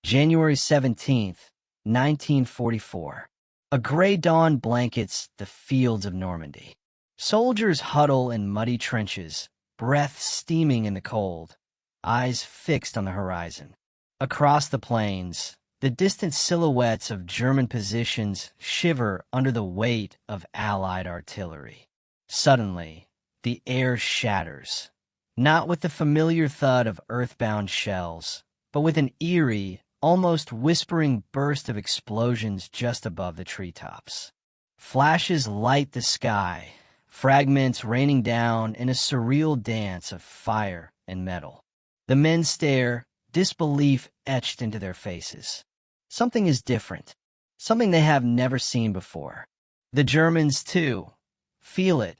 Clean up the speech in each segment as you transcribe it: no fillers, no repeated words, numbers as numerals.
January 17th, 1944. A gray dawn blankets the fields of Normandy. Soldiers huddle in muddy trenches, breath steaming in the cold, eyes fixed on the horizon. Across the plains, the distant silhouettes of German positions shiver under the weight of Allied artillery. Suddenly, the air shatters, not with the familiar thud of earthbound shells, but with an eerie, almost whispering burst of explosions just above the treetops. Flashes light the sky, fragments raining down in a surreal dance of fire and metal. The men stare, disbelief etched into their faces. Something is different, something they have never seen before. The Germans, too, feel it.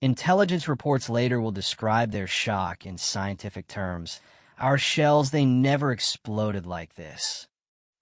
Intelligence reports later will describe their shock in scientific terms. Our shells, they never exploded like this.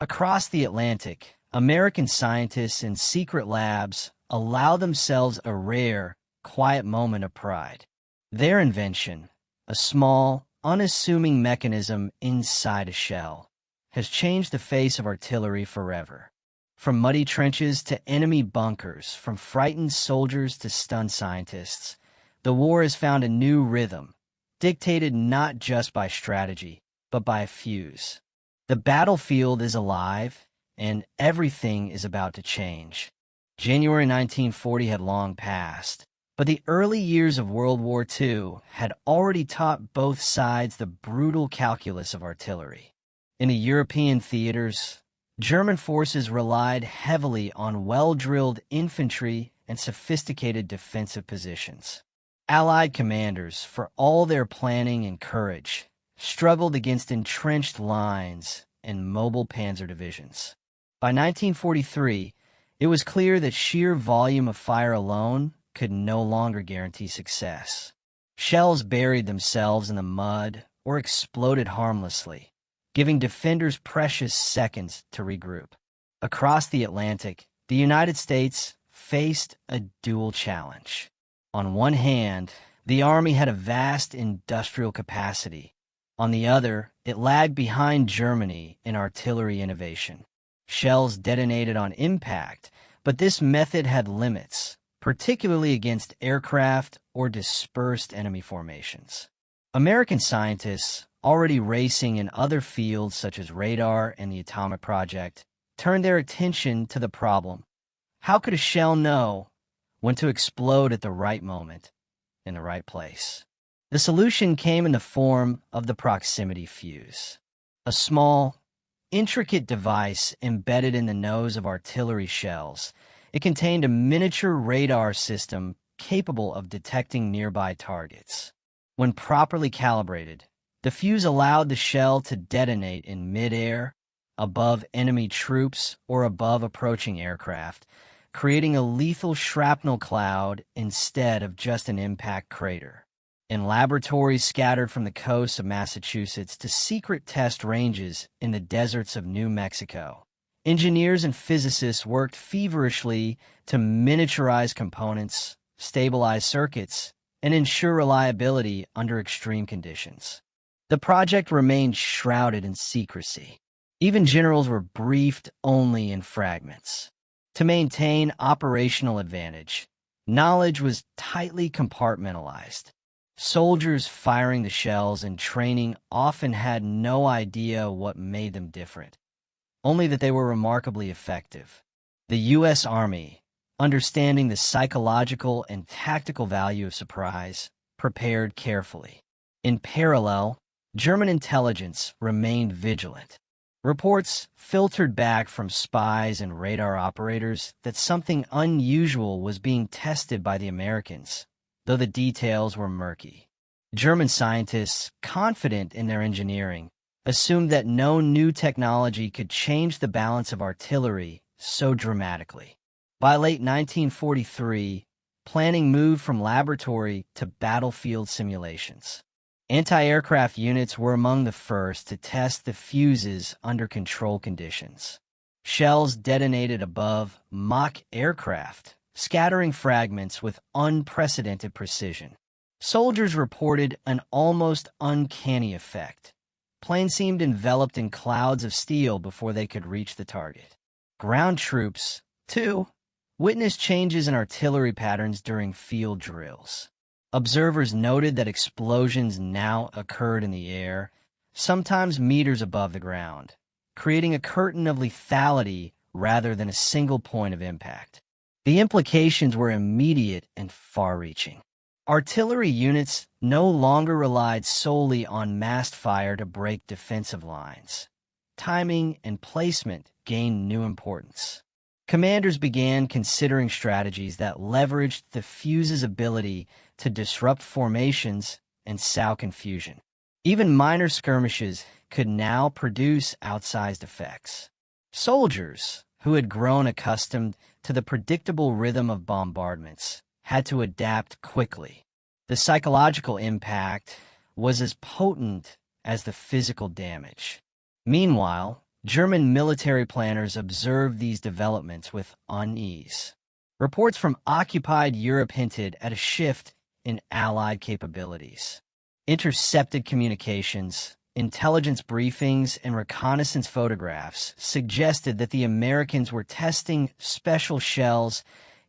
Across the Atlantic, American scientists in secret labs allow themselves a rare, quiet moment of pride. Their invention, a small, unassuming mechanism inside a shell, has changed the face of artillery forever. From muddy trenches to enemy bunkers, from frightened soldiers to stunned scientists, the war has found a new rhythm, dictated not just by strategy, but by a fuse. The battlefield is alive, and everything is about to change. January 1940 had long passed, but the early years of World War II had already taught both sides the brutal calculus of artillery. In the European theaters, German forces relied heavily on well-drilled infantry and sophisticated defensive positions. Allied commanders, for all their planning and courage, struggled against entrenched lines and mobile panzer divisions. By 1943, it was clear that sheer volume of fire alone could no longer guarantee success. Shells buried themselves in the mud or exploded harmlessly, giving defenders precious seconds to regroup. Across the Atlantic, the United States faced a dual challenge. On one hand, the Army had a vast industrial capacity. On the other, it lagged behind Germany in artillery innovation. Shells detonated on impact, but this method had limits, particularly against aircraft or dispersed enemy formations. American scientists, already racing in other fields such as radar and the atomic project, turned their attention to the problem. How could a shell know when to explode at the right moment, in the right place? The solution came in the form of the proximity fuse, a small, intricate device embedded in the nose of artillery shells. It contained a miniature radar system capable of detecting nearby targets. When properly calibrated, the fuse allowed the shell to detonate in midair, above enemy troops, or above approaching aircraft, creating a lethal shrapnel cloud instead of just an impact crater. In laboratories scattered from the coasts of Massachusetts to secret test ranges in the deserts of New Mexico, engineers and physicists worked feverishly to miniaturize components, stabilize circuits, and ensure reliability under extreme conditions. The project remained shrouded in secrecy. Even generals were briefed only in fragments. To maintain operational advantage, knowledge was tightly compartmentalized. Soldiers firing the shells and training often had no idea what made them different, only that they were remarkably effective. The U.S. Army, understanding the psychological and tactical value of surprise, prepared carefully. In parallel, German intelligence remained vigilant. Reports filtered back from spies and radar operators that something unusual was being tested by the Americans, though the details were murky. German scientists, confident in their engineering, assumed that no new technology could change the balance of artillery so dramatically. By late 1943, planning moved from laboratory to battlefield simulations. Anti-aircraft units were among the first to test the fuses under control conditions. Shells detonated above mock aircraft, scattering fragments with unprecedented precision. Soldiers reported an almost uncanny effect. Planes seemed enveloped in clouds of steel before they could reach the target. Ground troops, too, witnessed changes in artillery patterns during field drills. Observers noted that explosions now occurred in the air, sometimes meters above the ground, creating a curtain of lethality rather than a single point of impact. The implications were immediate and far-reaching. Artillery units no longer relied solely on massed fire to break defensive lines. Timing and placement gained new importance. Commanders began considering strategies that leveraged the fuse's ability to disrupt formations and sow confusion. Even minor skirmishes could now produce outsized effects. Soldiers, who had grown accustomed to the predictable rhythm of bombardments, had to adapt quickly. The psychological impact was as potent as the physical damage. Meanwhile, German military planners observed these developments with unease. Reports from occupied Europe hinted at a shift in Allied capabilities. Intercepted communications, intelligence briefings, and reconnaissance photographs suggested that the Americans were testing special shells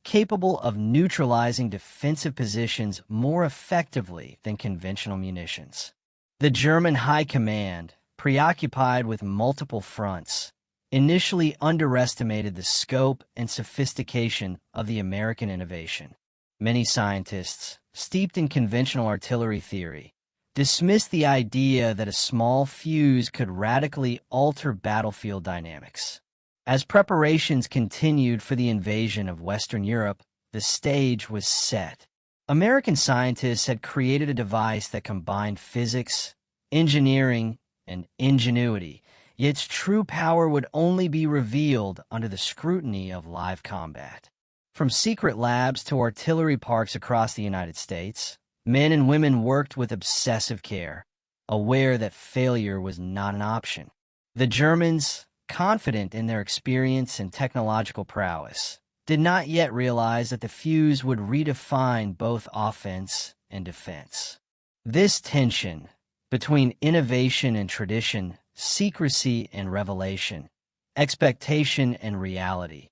capable of neutralizing defensive positions more effectively than conventional munitions. The German High Command, preoccupied with multiple fronts, initially underestimated the scope and sophistication of the American innovation. Many scientists, steeped in conventional artillery theory, dismissed the idea that a small fuse could radically alter battlefield dynamics. As preparations continued for the invasion of Western Europe, the stage was set. American scientists had created a device that combined physics, engineering, and ingenuity, yet its true power would only be revealed under the scrutiny of live combat. From secret labs to artillery parks across the United States, men and women worked with obsessive care, aware that failure was not an option. The Germans, confident in their experience and technological prowess, did not yet realize that the fuse would redefine both offense and defense. This tension between innovation and tradition, secrecy and revelation, expectation and reality,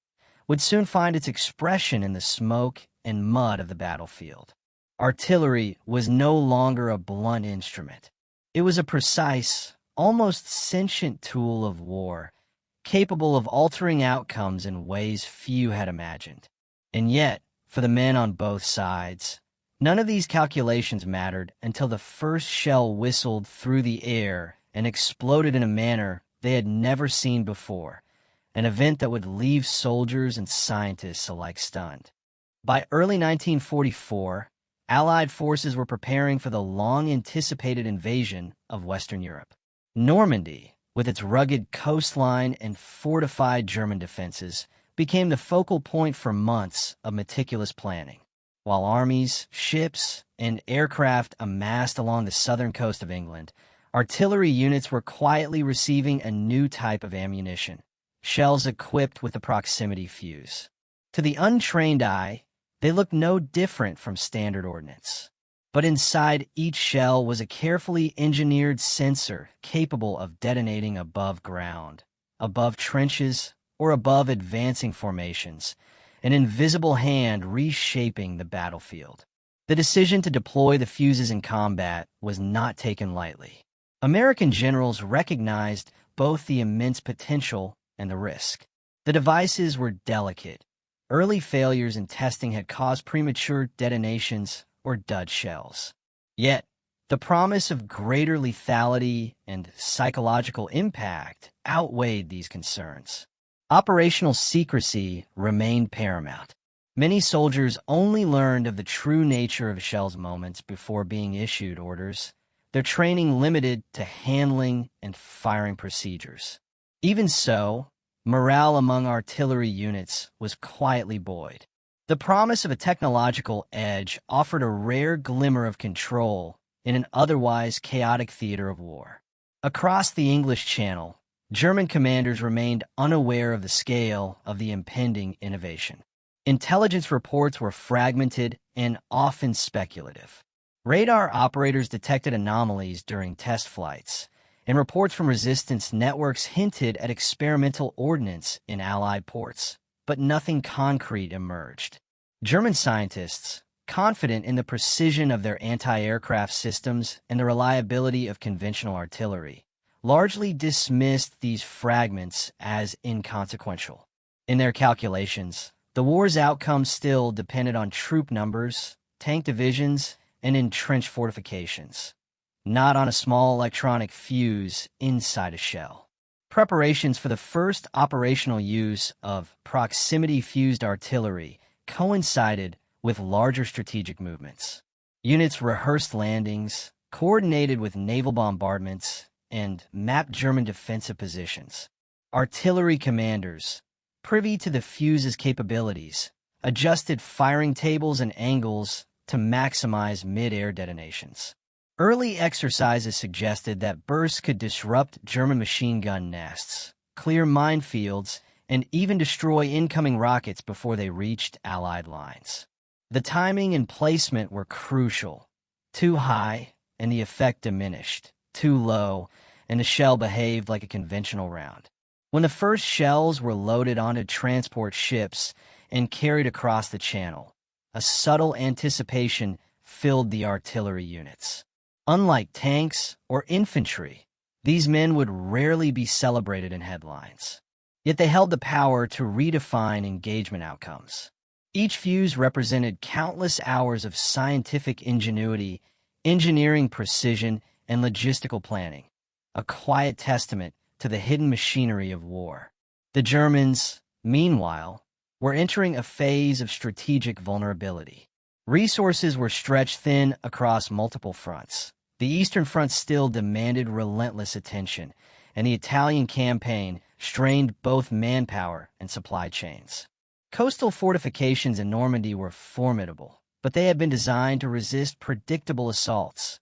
would soon find its expression in the smoke and mud of the battlefield. Artillery was no longer a blunt instrument. It was a precise, almost sentient tool of war, capable of altering outcomes in ways few had imagined. And yet, for the men on both sides, none of these calculations mattered until the first shell whistled through the air and exploded in a manner they had never seen before, an event that would leave soldiers and scientists alike stunned. By early 1944, Allied forces were preparing for the long-anticipated invasion of Western Europe. Normandy, with its rugged coastline and fortified German defenses, became the focal point for months of meticulous planning. While armies, ships, and aircraft amassed along the southern coast of England, artillery units were quietly receiving a new type of ammunition, shells equipped with a proximity fuse. To the untrained eye, they looked no different from standard ordnance. But inside each shell was a carefully engineered sensor capable of detonating above ground, above trenches, or above advancing formations, an invisible hand reshaping the battlefield. The decision to deploy the fuses in combat was not taken lightly. American generals recognized both the immense potential and the risk. The devices were delicate. Early failures in testing had caused premature detonations or dud shells. Yet, the promise of greater lethality and psychological impact outweighed these concerns. Operational secrecy remained paramount. Many soldiers only learned of the true nature of a shell's moments before being issued orders, their training limited to handling and firing procedures. Even so, morale among artillery units was quietly buoyed. The promise of a technological edge offered a rare glimmer of control in an otherwise chaotic theater of war. Across the English Channel, German commanders remained unaware of the scale of the impending innovation. Intelligence reports were fragmented and often speculative. Radar operators detected anomalies during test flights, and reports from resistance networks hinted at experimental ordnance in Allied ports, but nothing concrete emerged. German scientists, confident in the precision of their anti-aircraft systems and the reliability of conventional artillery, largely dismissed these fragments as inconsequential. In their calculations, the war's outcome still depended on troop numbers, tank divisions, and entrenched fortifications, not on a small electronic fuse inside a shell. Preparations for the first operational use of proximity-fused artillery coincided with larger strategic movements. Units rehearsed landings, coordinated with naval bombardments, and mapped German defensive positions. Artillery commanders, privy to the fuse's capabilities, adjusted firing tables and angles to maximize mid-air detonations. Early exercises suggested that bursts could disrupt German machine gun nests, clear minefields, and even destroy incoming rockets before they reached Allied lines. The timing and placement were crucial. Too high, and the effect diminished. Too low, and the shell behaved like a conventional round. When the first shells were loaded onto transport ships and carried across the channel, a subtle anticipation filled the artillery units. Unlike tanks or infantry, these men would rarely be celebrated in headlines. Yet they held the power to redefine engagement outcomes. Each fuse represented countless hours of scientific ingenuity, engineering precision, and logistical planning, a quiet testament to the hidden machinery of war. The Germans, meanwhile, were entering a phase of strategic vulnerability. Resources were stretched thin across multiple fronts. The Eastern Front still demanded relentless attention, and the Italian campaign strained both manpower and supply chains. Coastal fortifications in Normandy were formidable, but they had been designed to resist predictable assaults.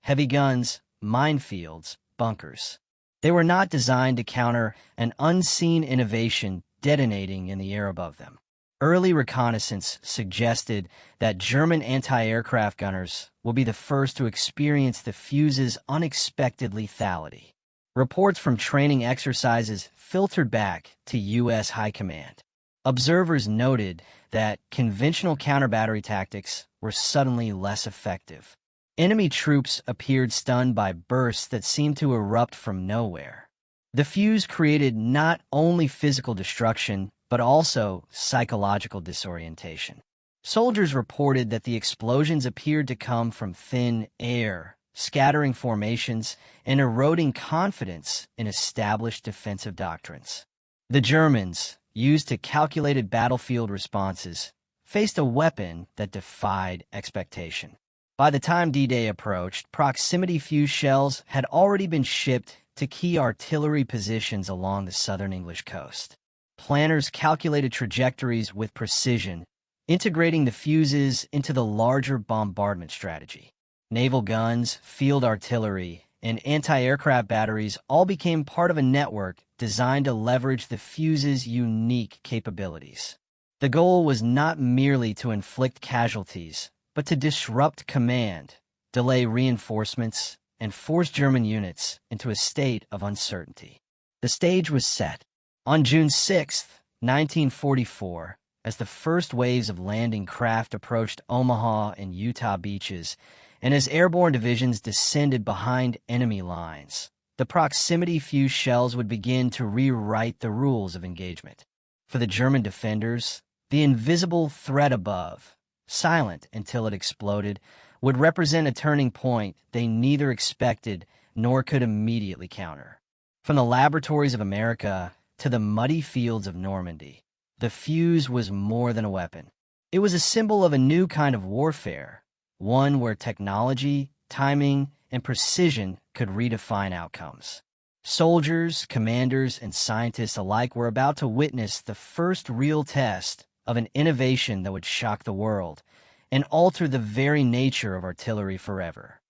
Heavy guns, minefields, bunkers. They were not designed to counter an unseen innovation detonating in the air above them. Early reconnaissance suggested that German anti-aircraft gunners will be the first to experience the fuse's unexpected lethality. Reports from training exercises filtered back to U.S. High Command. Observers noted that conventional counter-battery tactics were suddenly less effective. Enemy troops appeared stunned by bursts that seemed to erupt from nowhere. The fuse created not only physical destruction, but also psychological disorientation. Soldiers reported that the explosions appeared to come from thin air, scattering formations and eroding confidence in established defensive doctrines. The Germans, used to calculated battlefield responses, faced a weapon that defied expectation. By the time D-Day approached, proximity fuse shells had already been shipped to key artillery positions along the southern English coast. Planners calculated trajectories with precision, integrating the fuses into the larger bombardment strategy. Naval guns, field artillery, and anti-aircraft batteries all became part of a network designed to leverage the fuse's unique capabilities. The goal was not merely to inflict casualties, but to disrupt command, delay reinforcements, and force German units into a state of uncertainty. The stage was set. On June 6, 1944, as the first waves of landing craft approached Omaha and Utah beaches, and as airborne divisions descended behind enemy lines, the proximity fuse shells would begin to rewrite the rules of engagement. For the German defenders, the invisible threat above, silent until it exploded, would represent a turning point they neither expected nor could immediately counter. From the laboratories of America to the muddy fields of Normandy, the fuse was more than a weapon. It was a symbol of a new kind of warfare, one where technology, timing, and precision could redefine outcomes. Soldiers, commanders, and scientists alike were about to witness the first real test of an innovation that would shock the world and alter the very nature of artillery forever.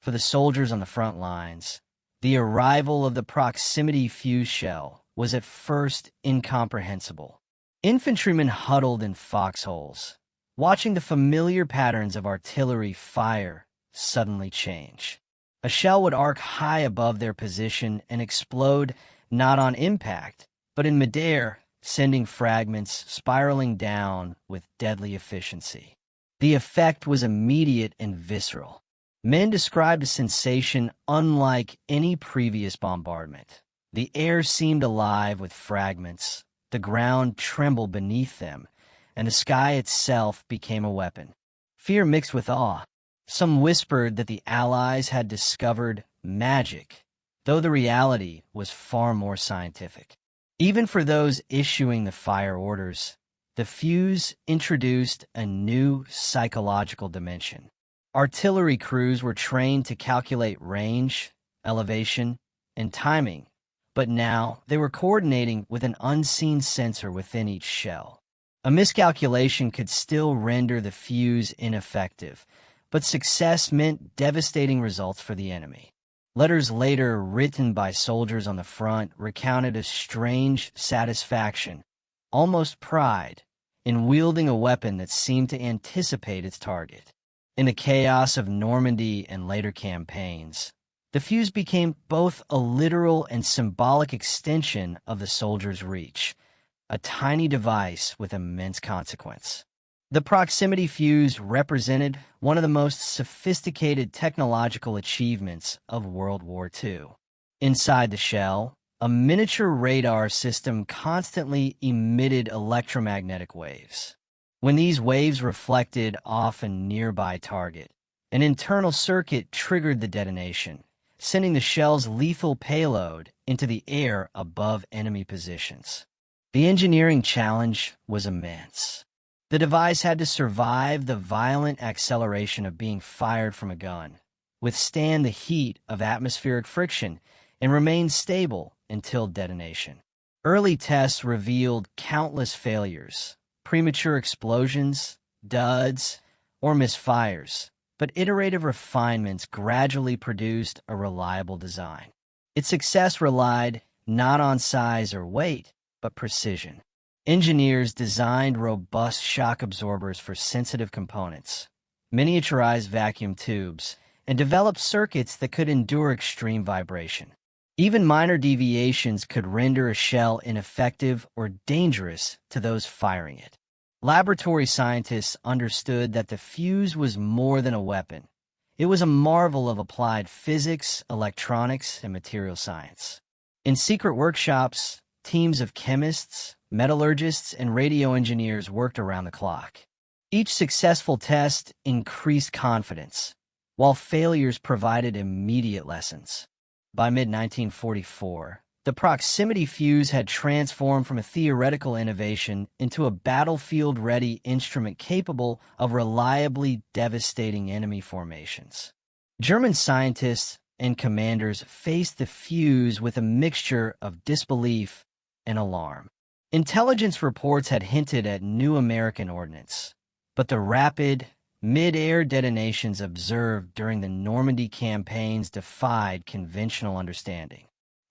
For the soldiers on the front lines, the arrival of the proximity fuse shell was at first incomprehensible. Infantrymen huddled in foxholes, watching the familiar patterns of artillery fire suddenly change. A shell would arc high above their position and explode not on impact, but in midair, sending fragments spiraling down with deadly efficiency. The effect was immediate and visceral. Men described a sensation unlike any previous bombardment. The air seemed alive with fragments, the ground trembled beneath them, and the sky itself became a weapon. Fear mixed with awe. Some whispered that the Allies had discovered magic, though the reality was far more scientific. Even for those issuing the fire orders, the fuse introduced a new psychological dimension. Artillery crews were trained to calculate range, elevation, and timing, but now they were coordinating with an unseen sensor within each shell. A miscalculation could still render the fuse ineffective, but success meant devastating results for the enemy. Letters later written by soldiers on the front recounted a strange satisfaction, almost pride, in wielding a weapon that seemed to anticipate its target. In the chaos of Normandy and later campaigns, the fuse became both a literal and symbolic extension of the soldier's reach, a tiny device with immense consequence. The proximity fuse represented one of the most sophisticated technological achievements of World War II. Inside the shell, a miniature radar system constantly emitted electromagnetic waves. When these waves reflected off a nearby target, an internal circuit triggered the detonation, sending the shell's lethal payload into the air above enemy positions. The engineering challenge was immense. The device had to survive the violent acceleration of being fired from a gun, withstand the heat of atmospheric friction, and remain stable until detonation. Early tests revealed countless failures, premature explosions, duds, or misfires, but iterative refinements gradually produced a reliable design. Its success relied not on size or weight, but precision. Engineers designed robust shock absorbers for sensitive components, miniaturized vacuum tubes, and developed circuits that could endure extreme vibration. Even minor deviations could render a shell ineffective or dangerous to those firing it. Laboratory scientists understood that the fuse was more than a weapon. It was a marvel of applied physics, electronics, and material science. In secret workshops, teams of chemists, metallurgists, and radio engineers worked around the clock. Each successful test increased confidence, while failures provided immediate lessons. By mid-1944, the proximity fuse had transformed from a theoretical innovation into a battlefield-ready instrument capable of reliably devastating enemy formations. German scientists and commanders faced the fuse with a mixture of disbelief and alarm. Intelligence reports had hinted at new American ordnance, but the rapid, mid-air detonations observed during the Normandy campaigns defied conventional understanding.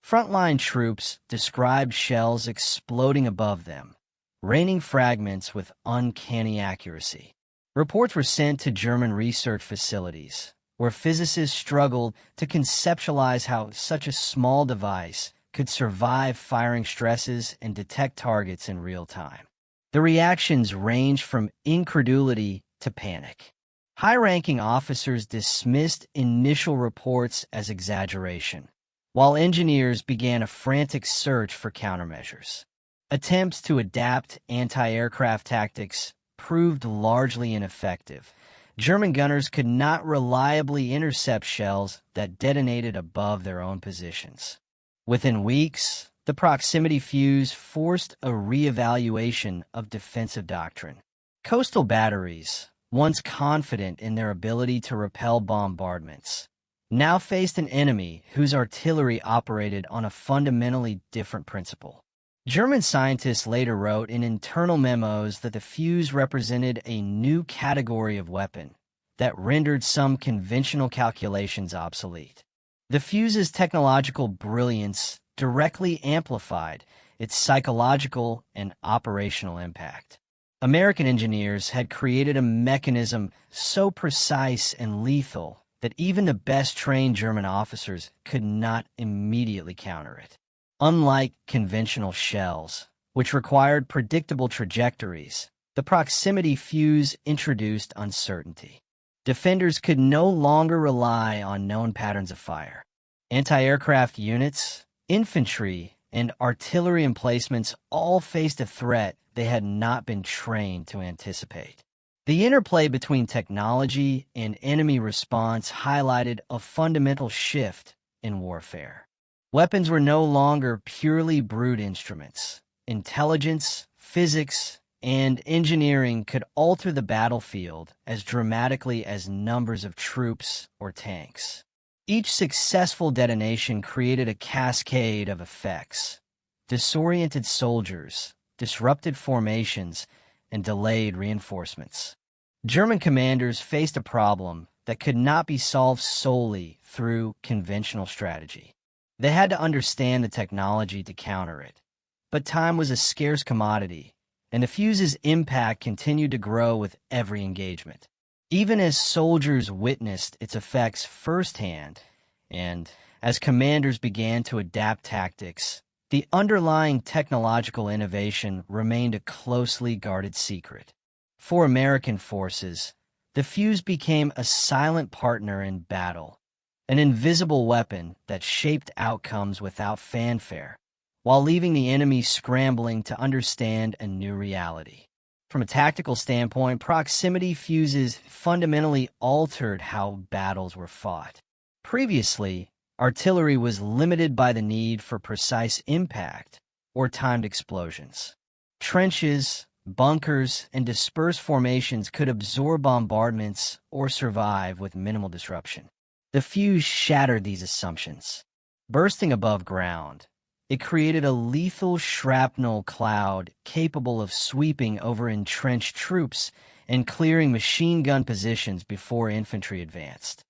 Frontline troops described shells exploding above them, raining fragments with uncanny accuracy. Reports were sent to German research facilities, where physicists struggled to conceptualize how such a small device could survive firing stresses and detect targets in real time. The reactions ranged from incredulity to panic. High-ranking officers dismissed initial reports as exaggeration, while engineers began a frantic search for countermeasures. Attempts to adapt anti-aircraft tactics proved largely ineffective. German gunners could not reliably intercept shells that detonated above their own positions. Within weeks, the proximity fuse forced a reevaluation of defensive doctrine. Coastal batteries, once confident in their ability to repel bombardments, now faced an enemy whose artillery operated on a fundamentally different principle. German scientists later wrote in internal memos that the fuse represented a new category of weapon that rendered some conventional calculations obsolete. The fuse's technological brilliance directly amplified its psychological and operational impact. American engineers had created a mechanism so precise and lethal that even the best-trained German officers could not immediately counter it. Unlike conventional shells, which required predictable trajectories, the proximity fuse introduced uncertainty. Defenders could no longer rely on known patterns of fire. Anti-aircraft units, infantry, and artillery emplacements all faced a threat they had not been trained to anticipate. The interplay between technology and enemy response highlighted a fundamental shift in warfare. Weapons were no longer purely brute instruments. Intelligence, physics, and engineering could alter the battlefield as dramatically as numbers of troops or tanks. Each successful detonation created a cascade of effects: disoriented soldiers, disrupted formations, and delayed reinforcements. German commanders faced a problem that could not be solved solely through conventional strategy. They had to understand the technology to counter it. But time was a scarce commodity, and the fuse's impact continued to grow with every engagement. Even as soldiers witnessed its effects firsthand, and as commanders began to adapt tactics, the underlying technological innovation remained a closely guarded secret. For American forces, the fuse became a silent partner in battle, an invisible weapon that shaped outcomes without fanfare, while leaving the enemy scrambling to understand a new reality. From a tactical standpoint, proximity fuses fundamentally altered how battles were fought. Previously, artillery was limited by the need for precise impact or timed explosions. Trenches, bunkers, and dispersed formations could absorb bombardments or survive with minimal disruption. The fuse shattered these assumptions. Bursting above ground, it created a lethal shrapnel cloud capable of sweeping over entrenched troops and clearing machine gun positions before infantry advanced.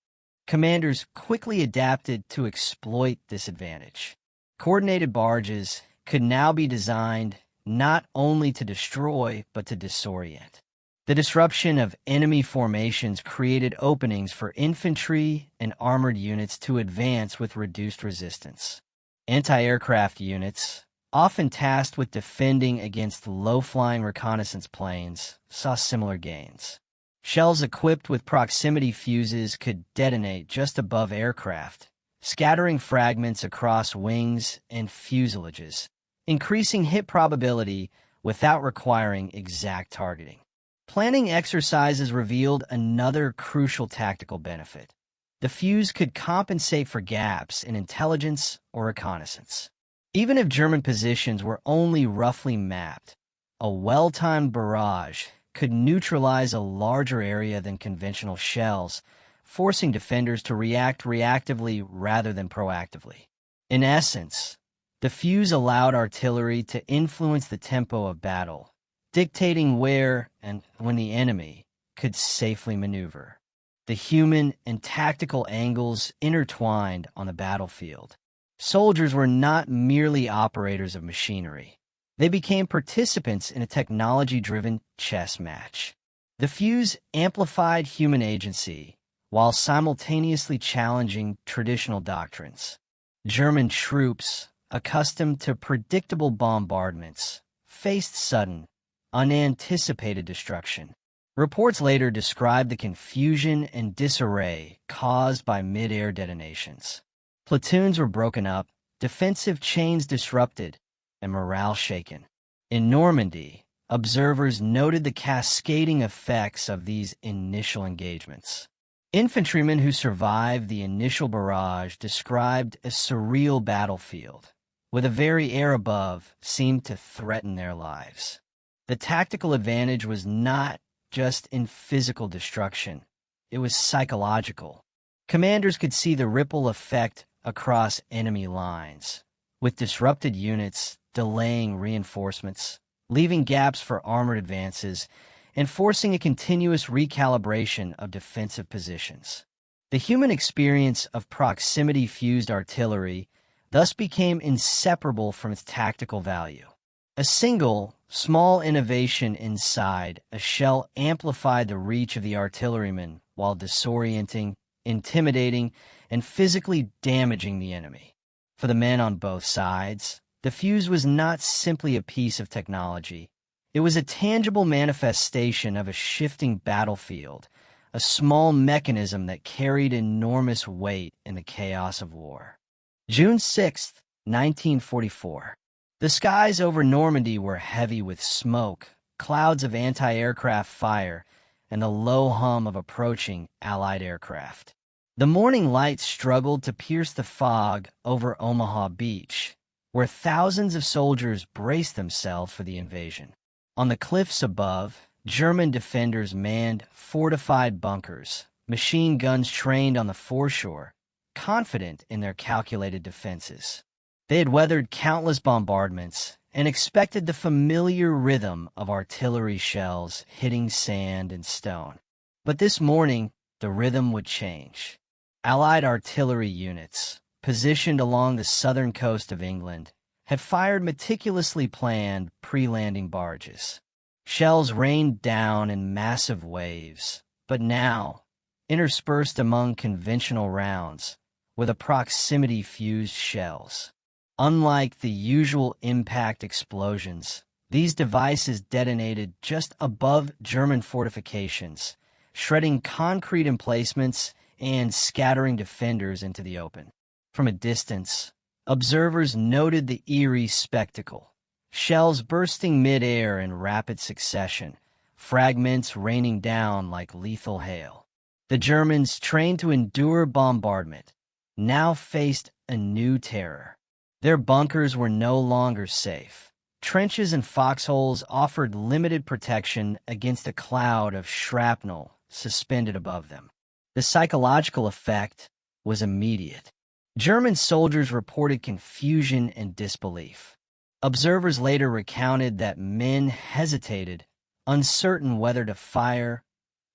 Commanders quickly adapted to exploit this advantage. Coordinated barges could now be designed not only to destroy, but to disorient. The disruption of enemy formations created openings for infantry and armored units to advance with reduced resistance. Anti-aircraft units, often tasked with defending against low-flying reconnaissance planes, saw similar gains. Shells equipped with proximity fuses could detonate just above aircraft, scattering fragments across wings and fuselages, increasing hit probability without requiring exact targeting. Planning exercises revealed another crucial tactical benefit. The fuse could compensate for gaps in intelligence or reconnaissance. Even if German positions were only roughly mapped, a well-timed barrage could neutralize a larger area than conventional shells, forcing defenders to react reactively rather than proactively. In essence, the fuse allowed artillery to influence the tempo of battle, dictating where and when the enemy could safely maneuver. The human and tactical angles intertwined on the battlefield. Soldiers were not merely operators of machinery. They became participants in a technology-driven chess match. The fuse amplified human agency while simultaneously challenging traditional doctrines. German troops, accustomed to predictable bombardments, faced sudden, unanticipated destruction. Reports later described the confusion and disarray caused by mid-air detonations. Platoons were broken up, defensive chains disrupted, and morale shaken. In Normandy, observers noted the cascading effects of these initial engagements. Infantrymen who survived the initial barrage described a surreal battlefield, where the very air above seemed to threaten their lives. The tactical advantage was not just in physical destruction, it was psychological. Commanders could see the ripple effect across enemy lines, with disrupted units delaying reinforcements, leaving gaps for armored advances, and forcing a continuous recalibration of defensive positions. The human experience of proximity-fused artillery thus became inseparable from its tactical value. A single, small innovation inside a shell amplified the reach of the artilleryman while disorienting, intimidating, and physically damaging the enemy. For the men on both sides, the fuse was not simply a piece of technology. It was a tangible manifestation of a shifting battlefield, a small mechanism that carried enormous weight in the chaos of war. June 6, 1944. The skies over Normandy were heavy with smoke, clouds of anti-aircraft fire, and the low hum of approaching Allied aircraft. The morning light struggled to pierce the fog over Omaha Beach, where thousands of soldiers braced themselves for the invasion. On the cliffs above, German defenders manned fortified bunkers, machine guns trained on the foreshore, confident in their calculated defenses. They had weathered countless bombardments and expected the familiar rhythm of artillery shells hitting sand and stone. But this morning, the rhythm would change. Allied artillery units, positioned along the southern coast of England, had fired meticulously planned pre-landing barges. Shells rained down in massive waves, but now, interspersed among conventional rounds, were the proximity-fused shells. Unlike the usual impact explosions, these devices detonated just above German fortifications, shredding concrete emplacements and scattering defenders into the open. From a distance, observers noted the eerie spectacle. Shells bursting mid-air in rapid succession, fragments raining down like lethal hail. The Germans, trained to endure bombardment, now faced a new terror. Their bunkers were no longer safe. Trenches and foxholes offered limited protection against a cloud of shrapnel suspended above them. The psychological effect was immediate. German soldiers reported confusion and disbelief. Observers later recounted that men hesitated, uncertain whether to fire,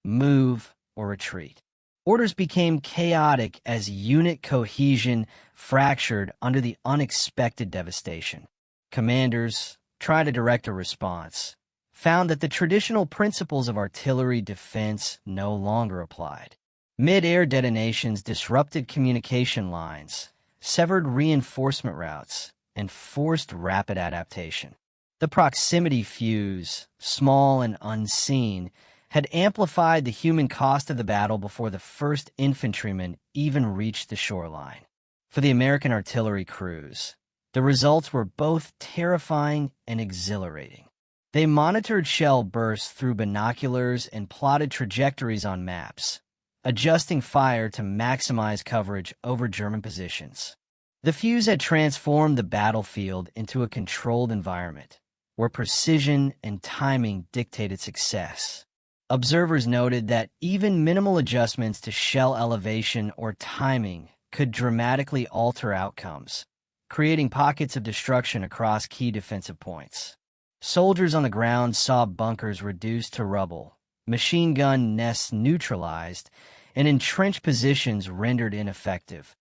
move, or retreat. Orders became chaotic as unit cohesion fractured under the unexpected devastation. Commanders, trying to direct a response, found that the traditional principles of artillery defense no longer applied. Mid-air detonations disrupted communication lines, severed reinforcement routes, and forced rapid adaptation. The proximity fuse, small and unseen, had amplified the human cost of the battle before the first infantrymen even reached the shoreline. For the American artillery crews, the results were both terrifying and exhilarating. They monitored shell bursts through binoculars and plotted trajectories on maps, adjusting fire to maximize coverage over German positions. The fuse had transformed the battlefield into a controlled environment, where precision and timing dictated success. Observers noted that even minimal adjustments to shell elevation or timing could dramatically alter outcomes, creating pockets of destruction across key defensive points. Soldiers on the ground saw bunkers reduced to rubble, machine gun nests neutralized, and entrenched positions rendered ineffective,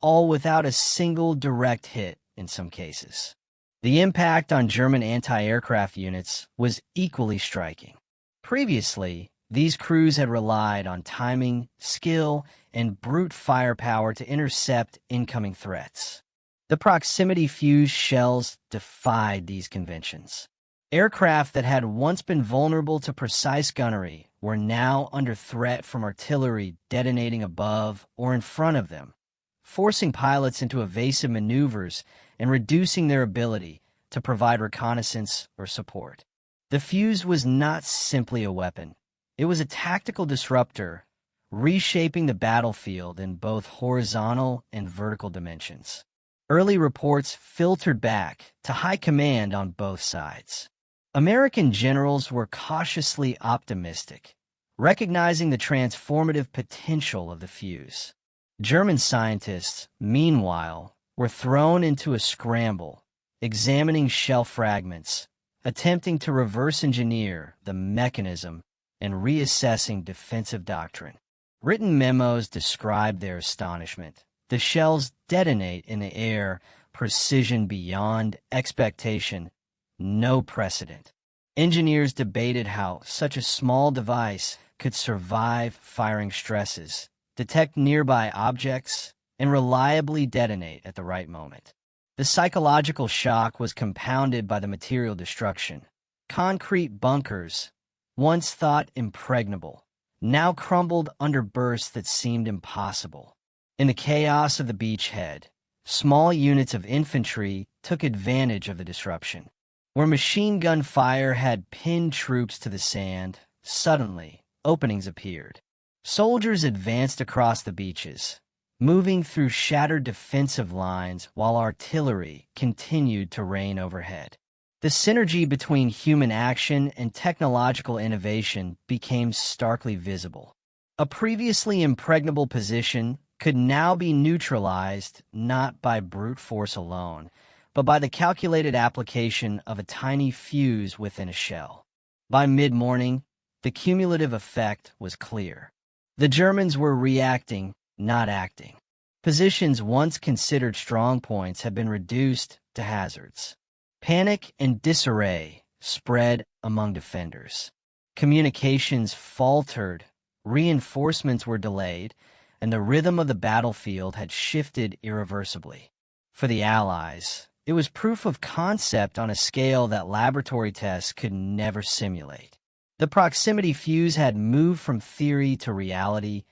all without a single direct hit in some cases. The impact on German anti-aircraft units was equally striking. Previously, these crews had relied on timing, skill, and brute firepower to intercept incoming threats. The proximity-fused shells defied these conventions. Aircraft that had once been vulnerable to precise gunnery were now under threat from artillery detonating above or in front of them, forcing pilots into evasive maneuvers and reducing their ability to provide reconnaissance or support. The fuse was not simply a weapon. It was a tactical disruptor, reshaping the battlefield in both horizontal and vertical dimensions. Early reports filtered back to high command on both sides. American generals were cautiously optimistic, recognizing the transformative potential of the fuse. German scientists, meanwhile, were thrown into a scramble, examining shell fragments, attempting to reverse engineer the mechanism, and reassessing defensive doctrine. Written memos described their astonishment. The shells detonate in the air, precision beyond expectation, no precedent. Engineers debated how such a small device could survive firing stresses, detect nearby objects, and reliably detonate at the right moment. The psychological shock was compounded by the material destruction. Concrete bunkers, once thought impregnable, now crumbled under bursts that seemed impossible. In the chaos of the beachhead, small units of infantry took advantage of the disruption. Where machine gun fire had pinned troops to the sand, suddenly, openings appeared. Soldiers advanced across the beaches, moving through shattered defensive lines while artillery continued to rain overhead. The synergy between human action and technological innovation became starkly visible. A previously impregnable position could now be neutralized not by brute force alone, but by the calculated application of a tiny fuse within a shell. By mid-morning, the cumulative effect was clear. The Germans were reacting, not acting. Positions once considered strong points had been reduced to hazards. Panic and disarray spread among defenders. Communications faltered, reinforcements were delayed, and the rhythm of the battlefield had shifted irreversibly. For the Allies, it was proof of concept on a scale that laboratory tests could never simulate. The proximity fuse had moved from theory to reality,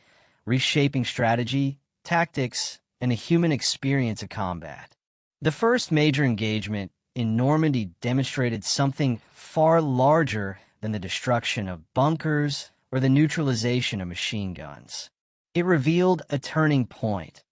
reshaping strategy, tactics, and the human experience of combat. The first major engagement in Normandy demonstrated something far larger than the destruction of bunkers or the neutralization of machine guns. It revealed a turning point,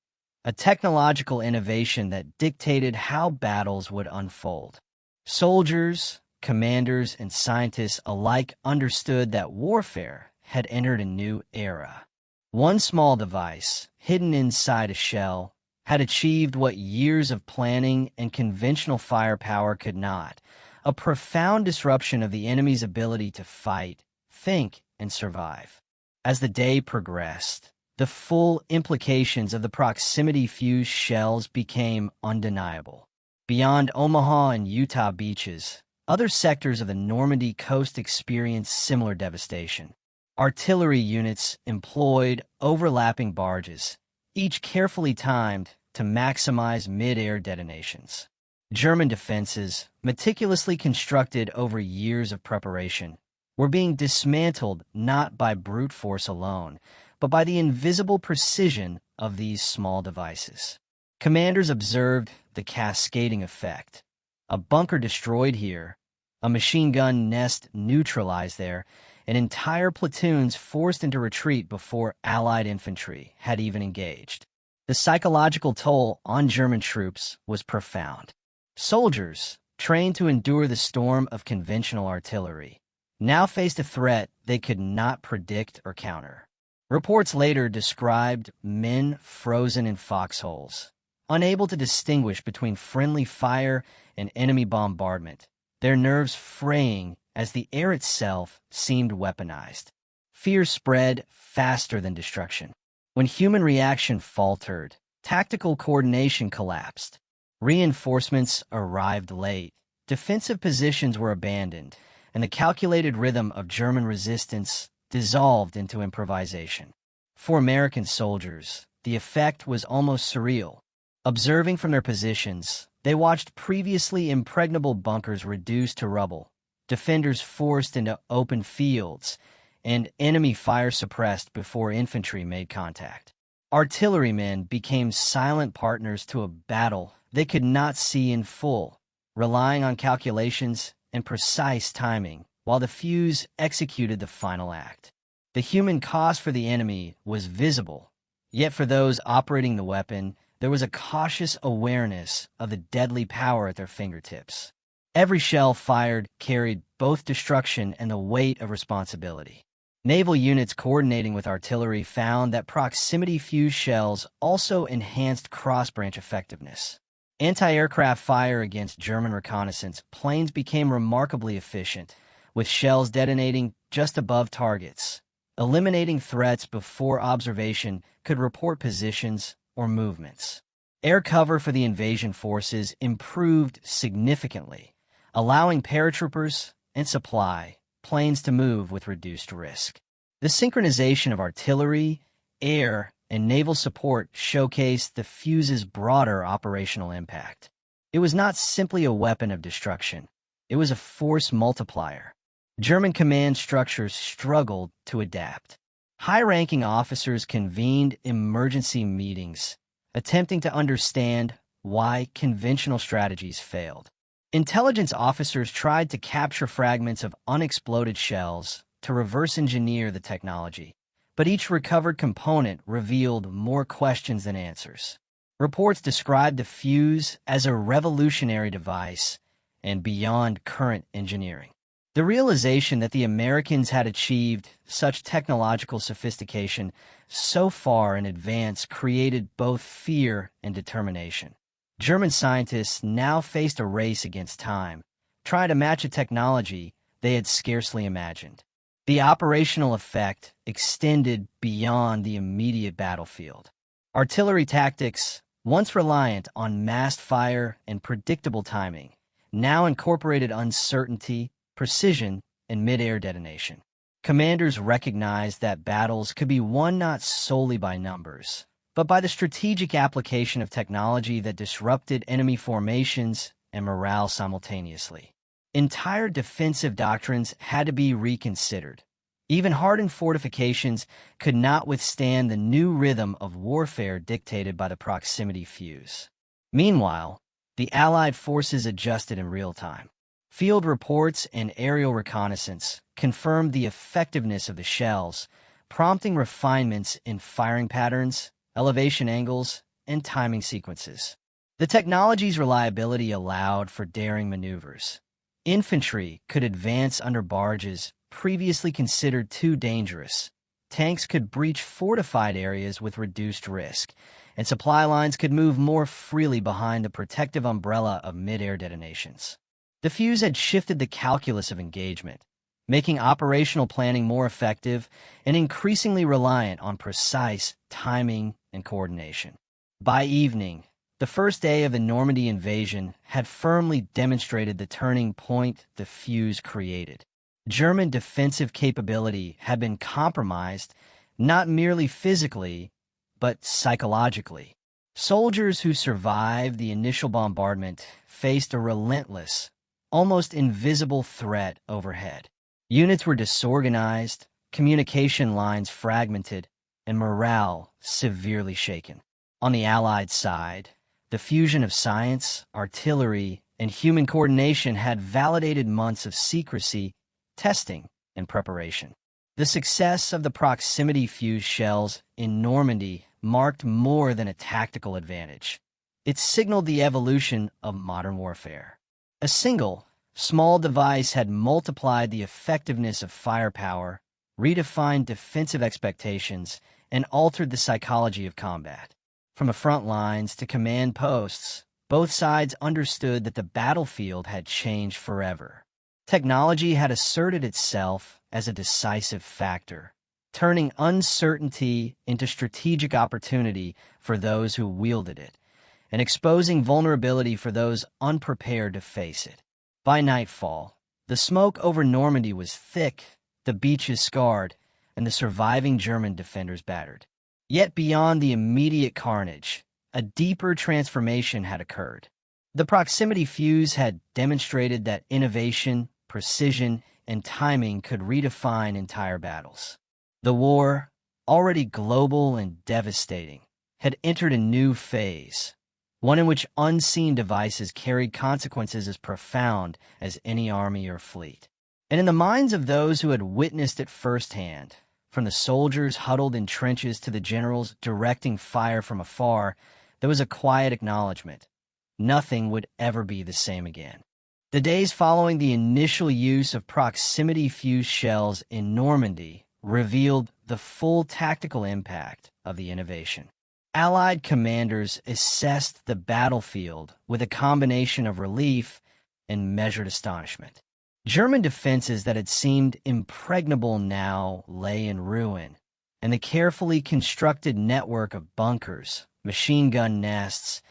a technological innovation that dictated how battles would unfold. Soldiers, commanders, and scientists alike understood that warfare had entered a new era. One small device, hidden inside a shell, had achieved what years of planning and conventional firepower could not: a profound disruption of the enemy's ability to fight, think, and survive. As the day progressed, the full implications of the proximity fuse shells became undeniable. Beyond Omaha and Utah beaches, other sectors of the Normandy coast experienced similar devastation. Artillery units employed overlapping barges, each carefully timed to maximize mid-air detonations. German defenses, meticulously constructed over years of preparation, were being dismantled not by brute force alone, but by the invisible precision of these small devices. Commanders observed the cascading effect. A bunker destroyed here, a machine gun nest neutralized there, and entire platoons forced into retreat before Allied infantry had even engaged. The psychological toll on German troops was profound. Soldiers, trained to endure the storm of conventional artillery, now faced a threat they could not predict or counter. Reports later described men frozen in foxholes, unable to distinguish between friendly fire and enemy bombardment, their nerves fraying as the air itself seemed weaponized. Fear spread faster than destruction. When human reaction faltered, tactical coordination collapsed. Reinforcements arrived late, defensive positions were abandoned, and the calculated rhythm of German resistance dissolved into improvisation. For American soldiers, the effect was almost surreal. Observing from their positions, they watched previously impregnable bunkers reduced to rubble, defenders forced into open fields, and enemy fire suppressed before infantry made contact. Artillerymen became silent partners to a battle they could not see in full, relying on calculations and precise timing while the fuse executed the final act. The human cost for the enemy was visible, yet for those operating the weapon, there was a cautious awareness of the deadly power at their fingertips. Every shell fired carried both destruction and the weight of responsibility. Naval units coordinating with artillery found that proximity fuse shells also enhanced cross-branch effectiveness. Anti-aircraft fire against German reconnaissance planes became remarkably efficient, with shells detonating just above targets, eliminating threats before observation could report positions or movements. Air cover for the invasion forces improved significantly, allowing paratroopers and supply planes to move with reduced risk. The synchronization of artillery, air, and naval support showcased the fuse's broader operational impact. It was not simply a weapon of destruction. It was a force multiplier. German command structures struggled to adapt. High-ranking officers convened emergency meetings, attempting to understand why conventional strategies failed. Intelligence officers tried to capture fragments of unexploded shells to reverse engineer the technology, but each recovered component revealed more questions than answers. Reports described the fuse as a revolutionary device and beyond current engineering. The realization that the Americans had achieved such technological sophistication so far in advance created both fear and determination. German scientists now faced a race against time, trying to match a technology they had scarcely imagined. The operational effect extended beyond the immediate battlefield. Artillery tactics, once reliant on massed fire and predictable timing, now incorporated uncertainty, precision, and mid-air detonation. Commanders recognized that battles could be won not solely by numbers, but by the strategic application of technology that disrupted enemy formations and morale simultaneously. Entire defensive doctrines had to be reconsidered. Even hardened fortifications could not withstand the new rhythm of warfare dictated by the proximity fuse. Meanwhile, the Allied forces adjusted in real time. Field reports and aerial reconnaissance confirmed the effectiveness of the shells, prompting refinements in firing patterns, elevation angles, and timing sequences. The technology's reliability allowed for daring maneuvers. Infantry could advance under barges previously considered too dangerous. Tanks could breach fortified areas with reduced risk, and supply lines could move more freely behind the protective umbrella of mid-air detonations. The fuse had shifted the calculus of engagement, making operational planning more effective and increasingly reliant on precise timing and coordination. By evening, the first day of the Normandy invasion had firmly demonstrated the turning point the fuse created. German defensive capability had been compromised not merely physically, but psychologically. Soldiers who survived the initial bombardment faced a relentless, almost invisible threat overhead. Units were disorganized, communication lines fragmented, and morale severely shaken. On the Allied side, the fusion of science, artillery, and human coordination had validated months of secrecy, testing, and preparation. The success of the proximity fuse shells in Normandy marked more than a tactical advantage. It signaled the evolution of modern warfare. A single, small device had multiplied the effectiveness of firepower, redefined defensive expectations, and altered the psychology of combat. From the front lines to command posts, both sides understood that the battlefield had changed forever. Technology had asserted itself as a decisive factor, turning uncertainty into strategic opportunity for those who wielded it, and exposing vulnerability for those unprepared to face it. By nightfall, the smoke over Normandy was thick, the beaches scarred, and the surviving German defenders battered. Yet beyond the immediate carnage, a deeper transformation had occurred. The proximity fuse had demonstrated that innovation, precision, and timing could redefine entire battles. The war, already global and devastating, had entered a new phase, one in which unseen devices carried consequences as profound as any army or fleet. And in the minds of those who had witnessed it firsthand, from the soldiers huddled in trenches to the generals directing fire from afar, there was a quiet acknowledgement. Nothing would ever be the same again. The days following the initial use of proximity fuse shells in Normandy revealed the full tactical impact of the innovation. Allied commanders assessed the battlefield with a combination of relief and measured astonishment. German defenses that had seemed impregnable now lay in ruin, and the carefully constructed network of bunkers, machine gun nests,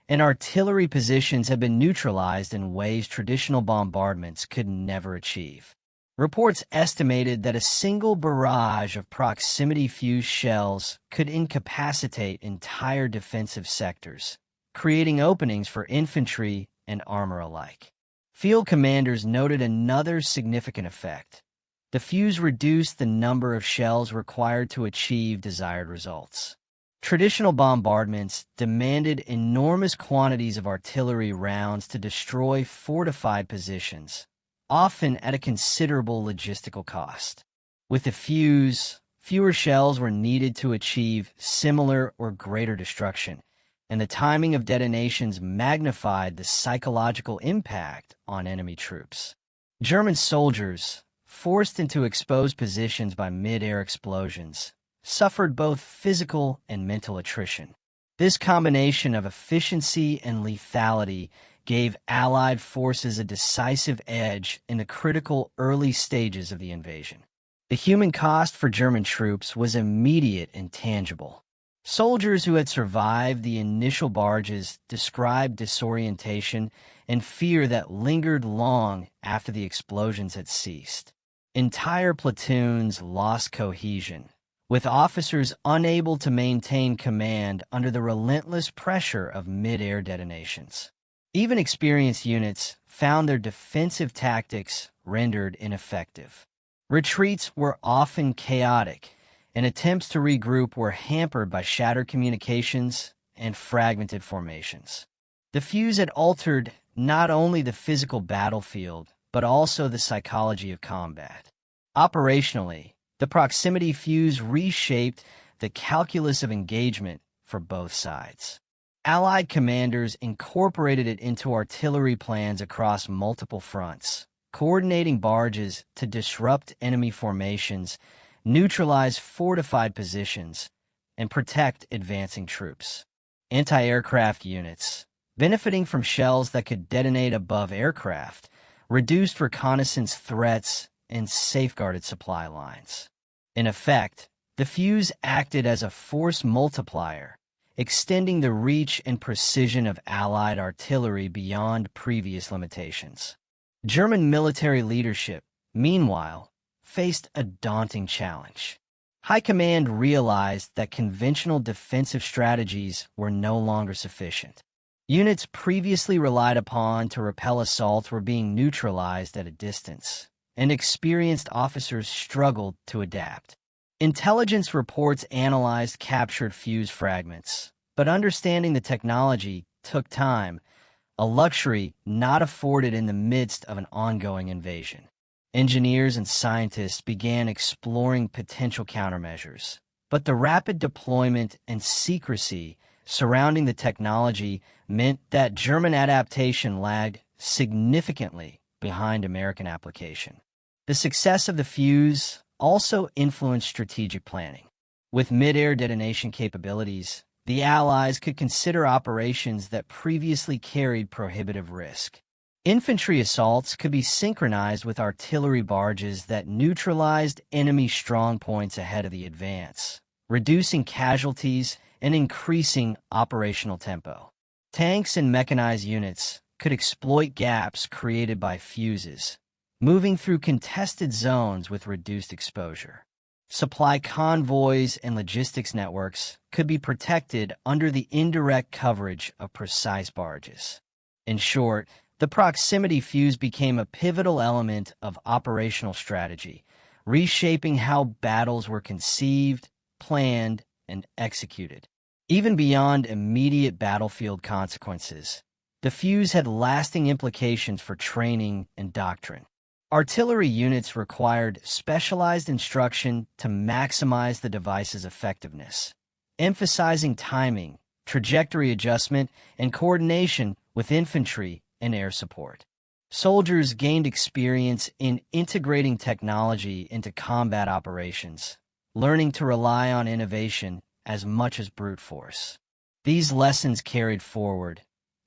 and artillery positions had been neutralized in ways traditional bombardments could never achieve. Reports estimated that a single barrage of proximity-fused shells could incapacitate entire defensive sectors, creating openings for infantry and armor alike. Field commanders noted another significant effect. The fuse reduced the number of shells required to achieve desired results. Traditional bombardments demanded enormous quantities of artillery rounds to destroy fortified positions, often at a considerable logistical cost. With the fuse, fewer shells were needed to achieve similar or greater destruction, and the timing of detonations magnified the psychological impact on enemy troops. German soldiers, forced into exposed positions by mid-air explosions, suffered both physical and mental attrition. This combination of efficiency and lethality gave Allied forces a decisive edge in the critical early stages of the invasion. The human cost for German troops was immediate and tangible. Soldiers who had survived the initial barges described disorientation and fear that lingered long after the explosions had ceased. Entire platoons lost cohesion, with officers unable to maintain command under the relentless pressure of mid-air detonations. Even experienced units found their defensive tactics rendered ineffective. Retreats were often chaotic, and attempts to regroup were hampered by shattered communications and fragmented formations. The fuse had altered not only the physical battlefield, but also the psychology of combat. Operationally, the proximity fuse reshaped the calculus of engagement for both sides. Allied commanders incorporated it into artillery plans across multiple fronts, coordinating barges to disrupt enemy formations, neutralize fortified positions, and protect advancing troops. Anti-aircraft units, benefiting from shells that could detonate above aircraft, reduced reconnaissance threats and safeguarded supply lines. In effect, the fuse acted as a force multiplier, extending the reach and precision of Allied artillery beyond previous limitations. German military leadership, meanwhile, faced a daunting challenge. High command realized that conventional defensive strategies were no longer sufficient. Units previously relied upon to repel assaults were being neutralized at a distance, and experienced officers struggled to adapt. Intelligence reports analyzed captured fuse fragments, but understanding the technology took time, a luxury not afforded in the midst of an ongoing invasion. Engineers and scientists began exploring potential countermeasures, but the rapid deployment and secrecy surrounding the technology meant that German adaptation lagged significantly behind American application. The success of the fuse also influenced strategic planning. With mid-air detonation capabilities, the Allies could consider operations that previously carried prohibitive risk. Infantry assaults could be synchronized with artillery barges that neutralized enemy strongpoints ahead of the advance, reducing casualties and increasing operational tempo. Tanks and mechanized units could exploit gaps created by fuses, moving through contested zones with reduced exposure. Supply convoys and logistics networks could be protected under the indirect coverage of precise barges. In short, the proximity fuse became a pivotal element of operational strategy, reshaping how battles were conceived, planned, and executed. Even beyond immediate battlefield consequences, the fuse had lasting implications for training and doctrine. Artillery units required specialized instruction to maximize the device's effectiveness, emphasizing timing, trajectory adjustment, and coordination with infantry and air support. Soldiers gained experience in integrating technology into combat operations, learning to rely on innovation as much as brute force. These lessons carried forward,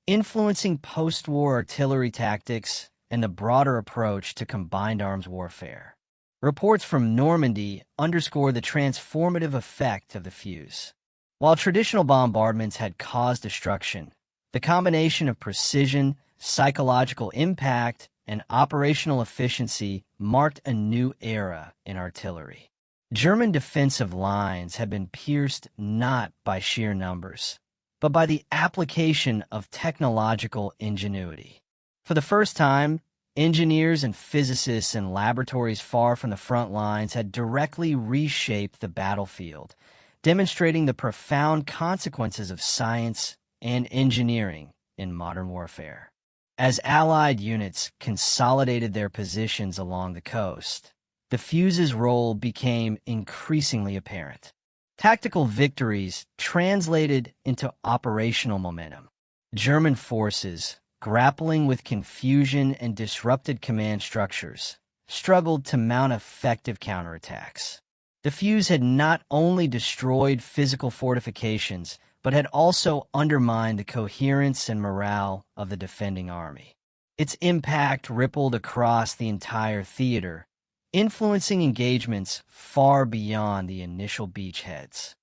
influencing post-war artillery tactics and the broader approach to combined arms warfare. Reports from Normandy underscore the transformative effect of the fuse. While traditional bombardments had caused destruction, the combination of precision, psychological impact, and operational efficiency marked a new era in artillery. German defensive lines had been pierced not by sheer numbers, but by the application of technological ingenuity. For the first time, engineers and physicists in laboratories far from the front lines had directly reshaped the battlefield, demonstrating the profound consequences of science and engineering in modern warfare. As Allied units consolidated their positions along the coast, the fuse's role became increasingly apparent. Tactical victories translated into operational momentum. German forces, grappling with confusion and disrupted command structures, struggled to mount effective counterattacks. The fuse had not only destroyed physical fortifications, but had also undermined the coherence and morale of the defending army. Its impact rippled across the entire theater, influencing engagements far beyond the initial beachheads.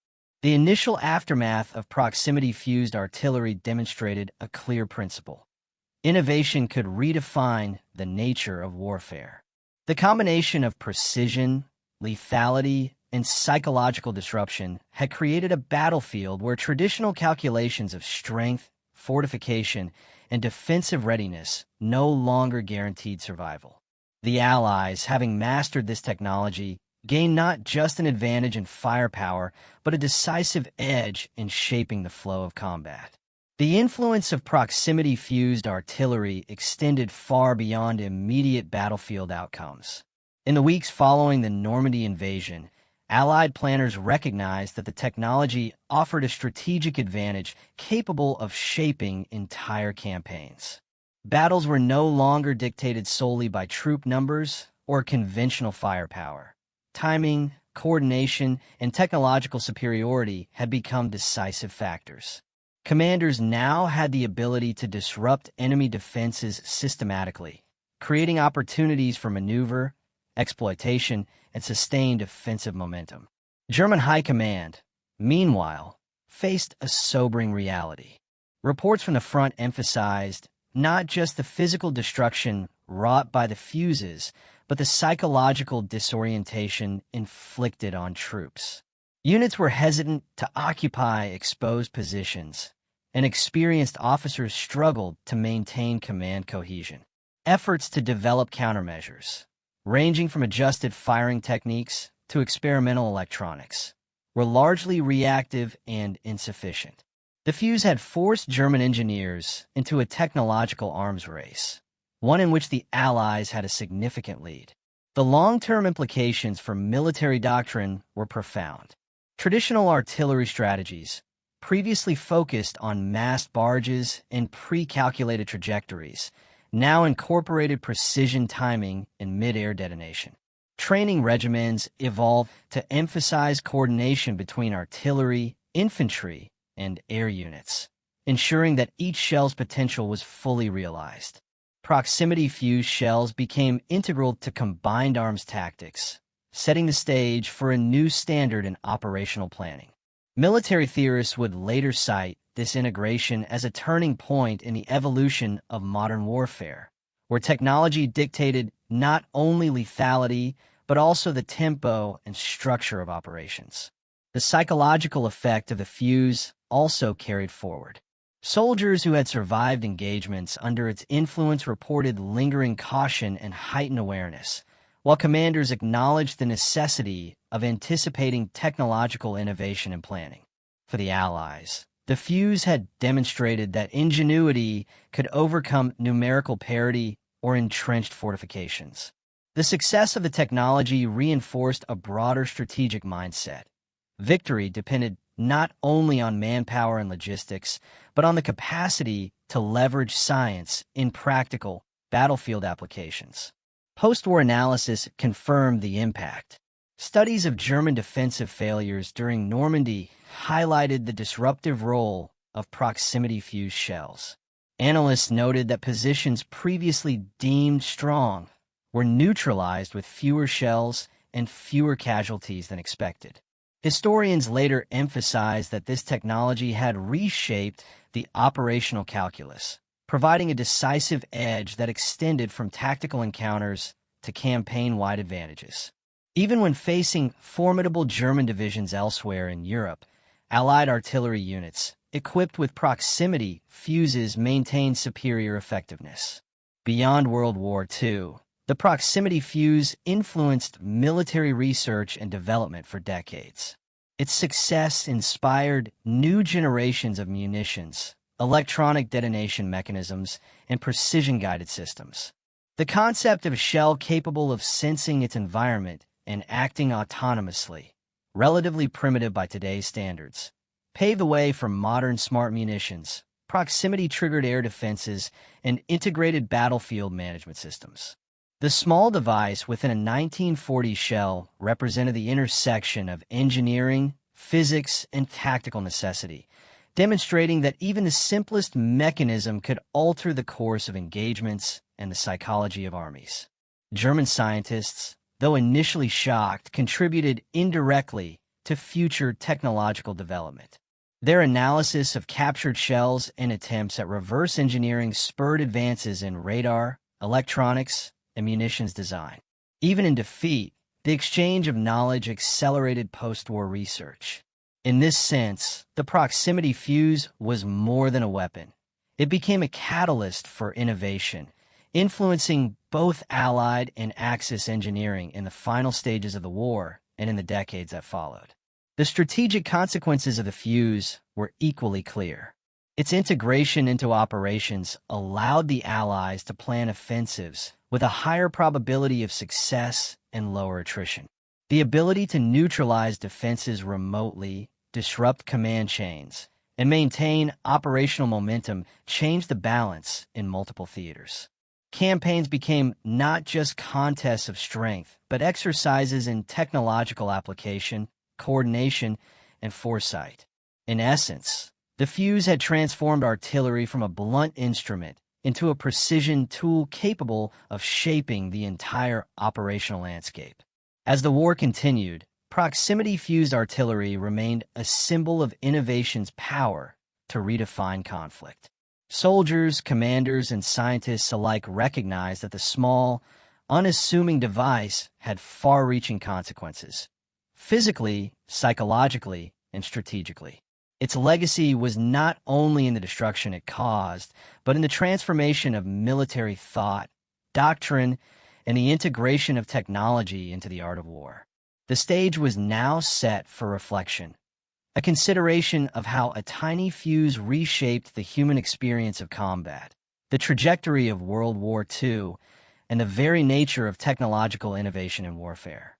The initial aftermath of proximity-fused artillery demonstrated a clear principle. Innovation could redefine the nature of warfare. The combination of precision, lethality, and psychological disruption had created a battlefield where traditional calculations of strength, fortification, and defensive readiness no longer guaranteed survival. The Allies, having mastered this technology, gained not just an advantage in firepower, but a decisive edge in shaping the flow of combat. The influence of proximity-fused artillery extended far beyond immediate battlefield outcomes. In the weeks following the Normandy invasion, Allied planners recognized that the technology offered a strategic advantage capable of shaping entire campaigns. Battles were no longer dictated solely by troop numbers or conventional firepower. Timing, coordination, and technological superiority had become decisive factors. Commanders now had the ability to disrupt enemy defenses systematically, creating opportunities for maneuver, exploitation, and sustained offensive momentum. German High Command, meanwhile, faced a sobering reality. Reports from the front emphasized not just the physical destruction wrought by the fuses, but the psychological disorientation inflicted on troops. Units were hesitant to occupy exposed positions, and experienced officers struggled to maintain command cohesion. Efforts to develop countermeasures, ranging from adjusted firing techniques to experimental electronics, were largely reactive and insufficient. The fuse had forced German engineers into a technological arms race, one in which the Allies had a significant lead. The long-term implications for military doctrine were profound. Traditional artillery strategies, previously focused on massed barges and pre-calculated trajectories, now incorporated precision timing and mid-air detonation. Training regimens evolved to emphasize coordination between artillery, infantry, and air units, ensuring that each shell's potential was fully realized. Proximity-fused shells became integral to combined arms tactics, setting the stage for a new standard in operational planning. Military theorists would later cite this integration as a turning point in the evolution of modern warfare, where technology dictated not only lethality, but also the tempo and structure of operations. The psychological effect of the fuse also carried forward. Soldiers who had survived engagements under its influence reported lingering caution and heightened awareness, while commanders acknowledged the necessity of anticipating technological innovation and planning. For the Allies, the fuse had demonstrated that ingenuity could overcome numerical parity or entrenched fortifications. The success of the technology reinforced a broader strategic mindset. Victory depended not only on manpower and logistics, but on the capacity to leverage science in practical battlefield applications. Post-war analysis confirmed the impact. Studies of German defensive failures during Normandy highlighted the disruptive role of proximity-fused shells. Analysts noted that positions previously deemed strong were neutralized with fewer shells and fewer casualties than expected. Historians later emphasized that this technology had reshaped the operational calculus, providing a decisive edge that extended from tactical encounters to campaign-wide advantages. Even when facing formidable German divisions elsewhere in Europe, Allied artillery units, equipped with proximity fuses, maintained superior effectiveness. Beyond World War II, the proximity fuse influenced military research and development for decades. Its success inspired new generations of munitions, electronic detonation mechanisms, and precision-guided systems. The concept of a shell capable of sensing its environment and acting autonomously, relatively primitive by today's standards, paved the way for modern smart munitions, proximity-triggered air defenses, and integrated battlefield management systems. The small device within a 1940 shell represented the intersection of engineering, physics, and tactical necessity, demonstrating that even the simplest mechanism could alter the course of engagements and the psychology of armies. German scientists, though initially shocked, contributed indirectly to future technological development. Their analysis of captured shells and attempts at reverse engineering spurred advances in radar, electronics, and munitions design. Even in defeat, the exchange of knowledge accelerated post-war research. In this sense, the proximity fuse was more than a weapon. It became a catalyst for innovation, influencing both Allied and Axis engineering in the final stages of the war and in the decades that followed. The strategic consequences of the fuse were equally clear. Its integration into operations allowed the Allies to plan offensives with a higher probability of success and lower attrition. The ability to neutralize defenses remotely, disrupt command chains, and maintain operational momentum changed the balance in multiple theaters. Campaigns became not just contests of strength, but exercises in technological application, coordination, and foresight. In essence, the fuse had transformed artillery from a blunt instrument into a precision tool capable of shaping the entire operational landscape. As the war continued, proximity-fused artillery remained a symbol of innovation's power to redefine conflict. Soldiers, commanders, and scientists alike recognized that the small, unassuming device had far-reaching consequences, physically, psychologically, and strategically. Its legacy was not only in the destruction it caused, but in the transformation of military thought, doctrine, and the integration of technology into the art of war. The stage was now set for reflection, a consideration of how a tiny fuse reshaped the human experience of combat, the trajectory of World War II, and the very nature of technological innovation in warfare.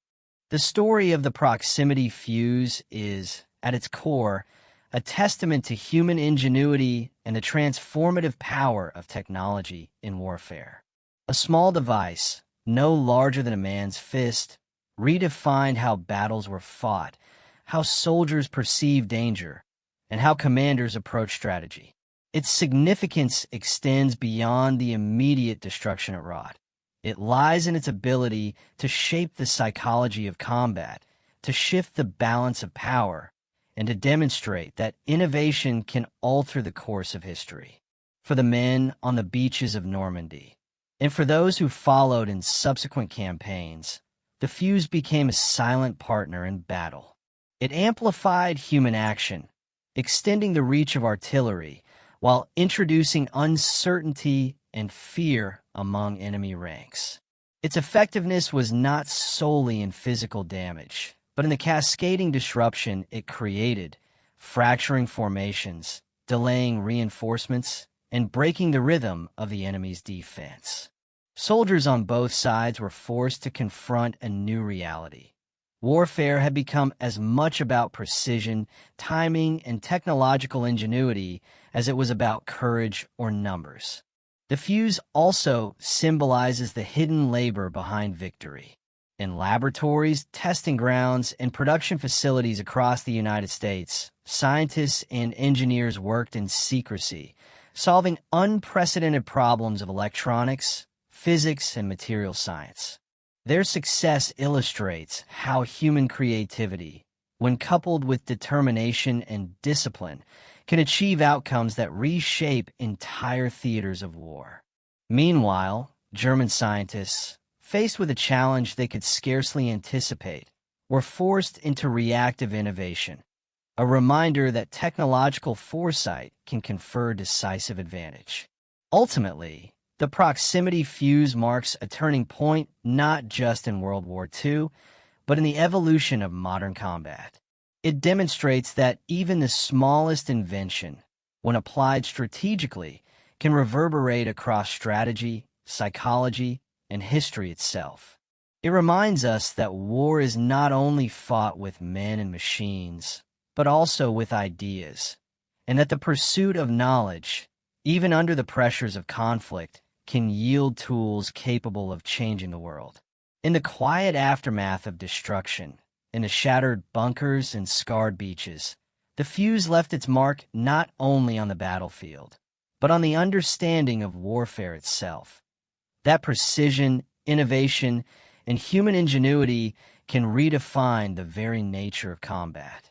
The story of the proximity fuse is, at its core, a testament to human ingenuity and the transformative power of technology in warfare. A small device, no larger than a man's fist, redefined how battles were fought, how soldiers perceived danger, and how commanders approached strategy. Its significance extends beyond the immediate destruction it wrought. It lies in its ability to shape the psychology of combat, to shift the balance of power, and to demonstrate that innovation can alter the course of history. For the men on the beaches of Normandy, and for those who followed in subsequent campaigns, the fuse became a silent partner in battle. It amplified human action, extending the reach of artillery while introducing uncertainty and fear among enemy ranks. Its effectiveness was not solely in physical damage, but in the cascading disruption it created, fracturing formations, delaying reinforcements, and breaking the rhythm of the enemy's defense. Soldiers on both sides were forced to confront a new reality. Warfare had become as much about precision, timing, and technological ingenuity as it was about courage or numbers. The fuse also symbolizes the hidden labor behind victory. In laboratories, testing grounds, and production facilities across the United States, scientists and engineers worked in secrecy, solving unprecedented problems of electronics, physics, and material science. Their success illustrates how human creativity, when coupled with determination and discipline, can achieve outcomes that reshape entire theaters of war. Meanwhile, German scientists, faced with a challenge they could scarcely anticipate, were forced into reactive innovation, a reminder that technological foresight can confer decisive advantage. Ultimately, the proximity fuse marks a turning point not just in World War II, but in the evolution of modern combat. It demonstrates that even the smallest invention, when applied strategically, can reverberate across strategy, psychology, and history itself. It reminds us that war is not only fought with men and machines, but also with ideas, and that the pursuit of knowledge, even under the pressures of conflict, can yield tools capable of changing the world. In the quiet aftermath of destruction, in the shattered bunkers and scarred beaches, the fuse left its mark not only on the battlefield, but on the understanding of warfare itself. That precision, innovation, and human ingenuity can redefine the very nature of combat.